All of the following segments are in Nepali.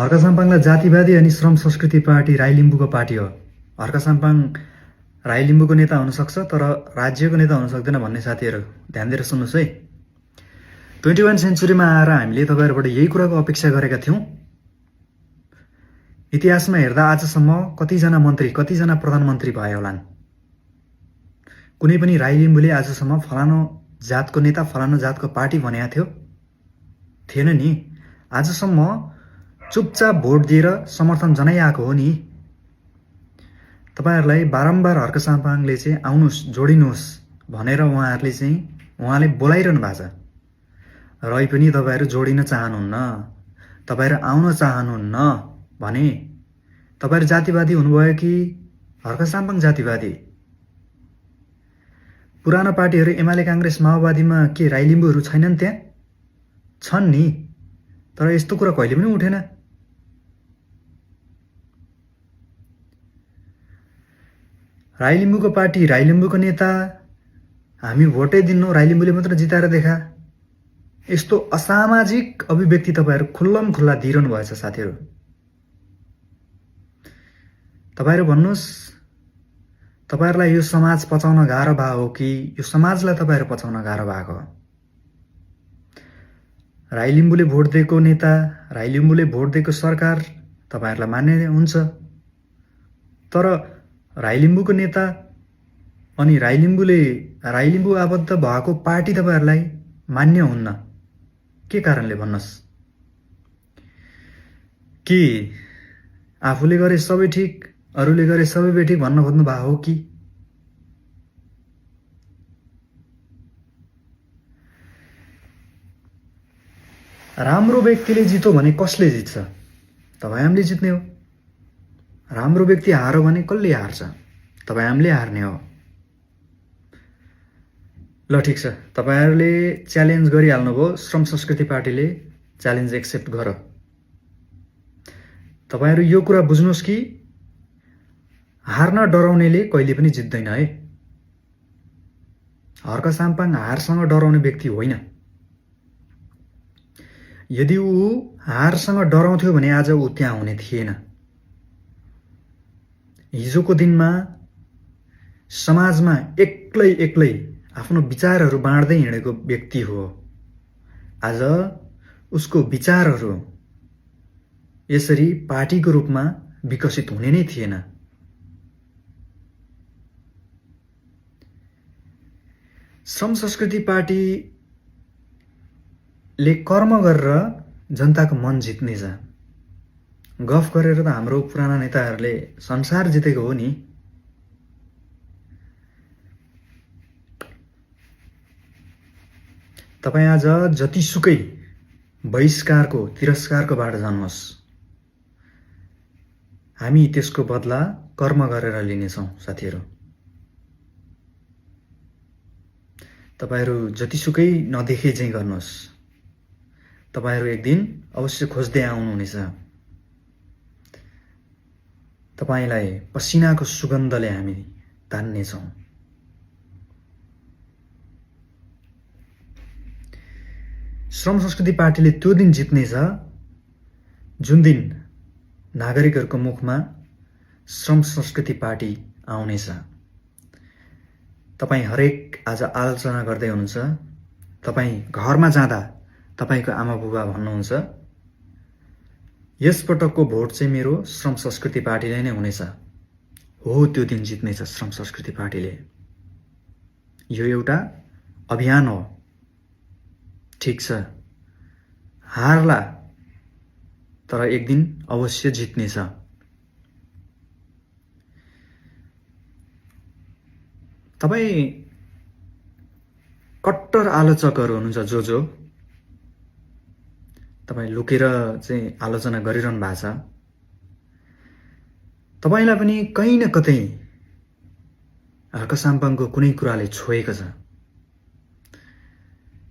हर्क साम्पाङलाई जातिवादी अनि श्रम संस्कृति पार्टी राई लिम्बूको पार्टी हो। हर्क साम्पाङ राई लिम्बूको नेता हुनसक्छ तर राज्यको नेता हुन सक्दैन भन्ने साथीहरू ध्यान दिएर सुन्नुहोस् है। 21 सेन्चुरीमा आएर हामीले तपाईँहरूबाट यही कुराको अपेक्षा गरेका थियौँ। इतिहासमा हेर्दा आजसम्म कतिजना मन्त्री कतिजना प्रधानमन्त्री भए होलान्। कुनै पनि राई लिम्बूले आजसम्म फलानो जातको नेता फलानो जातको पार्टी भनेको थियो? थिएन नि। आजसम्म चुपचाप भोट दिएर समर्थन जनाइआएको हो नि। तपाईहरुलाई बारम्बार हर्क साम्पाङले चाहिँ आउनुस् जोडिनुहोस् भनेर उहाँले बोलाइरहनु भएको छ। रै पनि तपाईहरु जोडिन चाहनुहुन्न, तपाईहरु आउन चाहनुहुन्न भने तपाईहरु जातिवादी हुनुभयो कि हर्क साम्पाङ जातिवादी? पुरानो पार्टीहरु एमाले कांग्रेस माओवादीमा के राई लिम्बूहरु छैनन्? त्यहाँ छन् नि, तर यस्तो कुरा कहिले पनि उठेन। राई लिम्बूको पार्टी राई लिम्बूको नेता हामी भोटै दिन्नौ राई लिम्बूले मात्र जिताएर देखा, यस्तो असामाजिक अभिव्यक्ति तपाईहरु खुल्लम खुल्ला दिइरहनु भएछ साथीहरु। तपाईहरु भन्नुस् तपाईहरुलाई यो समाज पचाउन गाह्रो भएको हो कि यो समाजलाई तपाईहरु पचाउन गाह्रो भएको हो? राई लिम्बूले भोट दिएको नेता राई लिम्बूले भोट दिएको सरकार तपाईहरुलाई मान्य हुन्छ, तर राई लिम्बूको नेता अनि राई लिम्बू आबद्ध भएको पार्टी तपाईहरुलाई मान्य हुन्न। के कारणले भन्नुस्? कि आफूले गरे सबै ठीक अरूले गरे सबै बेठिक भन्न खोज्नु भएको हो कि? राम्रो व्यक्तिले जित्यो भने कसले जित्छ? तपाई हामीले जित्ने हो। राम्रो व्यक्ति हार्यो भने कसले हार्छ? तपाई हामीले हार्ने हो। ल ठीक छ, तपाईहरुले च्यालेन्ज गरिहाल्नुभयो। श्रम संस्कृति पार्टीले च्यालेन्ज एक्सेप्ट गर्यो। तपाईहरु यो कुरा बुझ्नुस् कि हार्न डराउनेले कहिले पनि जित्दैन है। हर्क साम्पाङ हारसँग डराउने व्यक्ति होइन। यदि ऊ हारसँग डराउँथ्यो भने आज ऊ त्यहाँ हुने थिएन। हिजोको दिनमा समाजमा एक्लै आफ्नो विचारहरू बाँड्दै हिँडेको व्यक्ति हो। आज उसको विचारहरू यसरी पार्टीको रूपमा विकसित हुने नै थिएन। श्रम संस्कृति पार्टीले कर्म गरेर जनताको मन जित्नेछ। गफ गरेर त हाम्रो पुराना नेताहरूले संसार जितेको हो नि। तपाई आज जतिसुकै बहिष्कारको तिरस्कारको बाटो जानुहोस्, हामी त्यसको बदला कर्म गरेर लिनेछौं साथीहरु। तपाईहरु जतिसुकै नदेखे चाहिँ गर्नुहोस्, तपाईहरु एक दिन अवश्य खोज्दै आउनुहुनेछ। तपाईलाई पसिनाको सुगन्धले हामी तान्नेछौं। श्रम संस्कृति पार्टीले त्यो दिन जित्नेछ जुन दिन नागरिकहरूको मुखमा श्रम संस्कृति पार्टी आउनेछ। तपाई हरेक आज आलोचना गर्दै हुनुहुन्छ। तपाई घरमा जाँदा तपाईको आमा बुबा भन्नुहुन्छ यस पटकको भोट चाहिँ मेरो श्रम संस्कृति पार्टीले नै हुनेछ। हो, त्यो दिन जित्नेछ श्रम संस्कृति पार्टीले। यो एउटा अभियान हो। ठीक छ, हार्ला तर एक दिन अवश्य जित्नेछ। तपाई कट्टर आलोचकहरू हुनुहुन्छ जो तपाई लुकेर चाहिँ आलोचना गरिरहनु भएको छ। तपाईलाई पनि कहीँ न कतै हर्क साम्पाङको कुनै कुराले छोएको छ।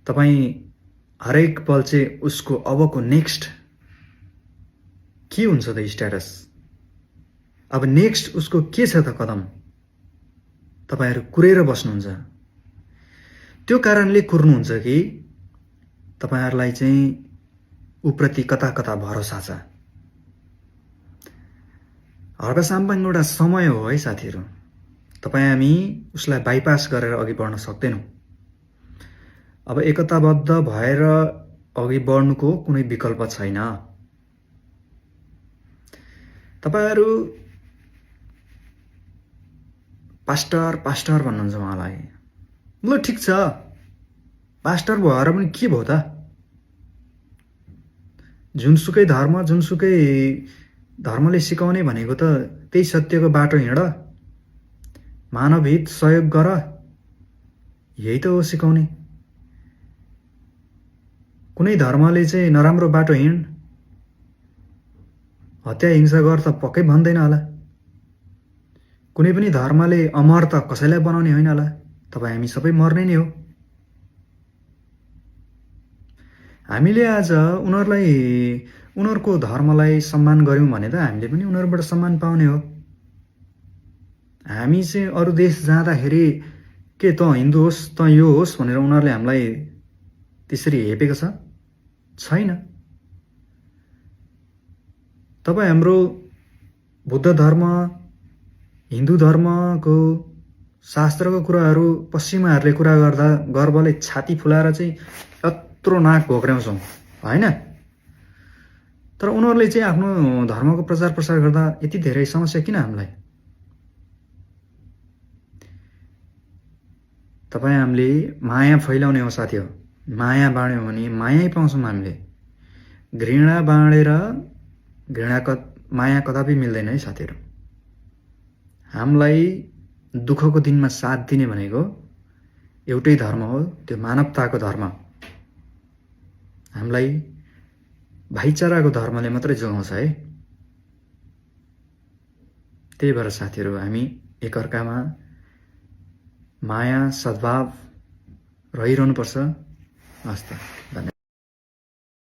तपाई हरेक पल चाहिँ उसको अबको नेक्स्ट के हुन्छ त स्ट्याटस, अब नेक्स्ट उसको के छ त कदम, तपाईहरु कुरेर बस्नुहुन्छ। त्यो कारणले कुर्नुहुन्छ कि तपाईहरुलाई चाहिँ उप्रति कता कता भरोसा छ। हर्क साम्पाङ एउटा समय हो है साथीहरू। तपाईँ हामी उसलाई बाइपास गरेर अघि बढ्न सक्दैनौँ। अब एकताबद्ध भएर अघि बढ्नुको कुनै विकल्प छैन। तपाईहरू पास्टर पास्टर भन्नुहुन्छ उहाँलाई। ल ठिक छ, पास्टर भएर पनि के भयो त? जुनसुकै धर्म जुनसुकै धर्मले सिकाउने भनेको त त्यही सत्यको बाटो हिँड, मानवहित सहयोग गर, यही त हो सिकाउने। कुनै धर्मले चाहिँ नराम्रो बाटो हिँड, हत्या हिंसा गर त पक्कै भन्दैन होला। कुनै पनि धर्मले अमर त कसैलाई बनाउने होइन होला। तपाईँ हामी सबै मर्ने नै हो। हामीले आज उनीहरूको धर्मलाई सम्मान गर्यौँ भने त हामीले पनि उनीहरूबाट सम्मान पाउने हो। हामी चाहिँ अरू देश जाँदाखेरि के त हिन्दू होस् त यो होस् भनेर उनीहरूले हामीलाई त्यसरी हेपेको छैन। तपाईँ हाम्रो बुद्ध धर्म हिन्दू धर्मको शास्त्रको कुराहरू पश्चिमाहरूले कुरा गर्दा गर्वले छाती फुलाएर चाहिँ यत्रो नाक घोक्र्याउँछौँ होइन। तर उनीहरूले चाहिँ आफ्नो धर्मको प्रचार प्रसार गर्दा यति धेरै समस्या किन हामीलाई? तपाईँ हामीले माया फैलाउने हो साथी हो। माया बाँड्यौँ भने मायै पाउँछौँ हामीले। घृणा बाँडेर माया कदापि मिल्दैन है साथीहरू। हामीलाई दुःखको दिनमा साथ दिने भनेको एउटै धर्म हो, त्यो मानवताको धर्म। हामीलाई भाइचाराको धर्मले मात्रै जोगाउँछ है। त्यही भएर साथीहरू हामी एकअर्कामा माया सद्भाव रहिरहनुपर्छ। हस् त, धन्यवाद।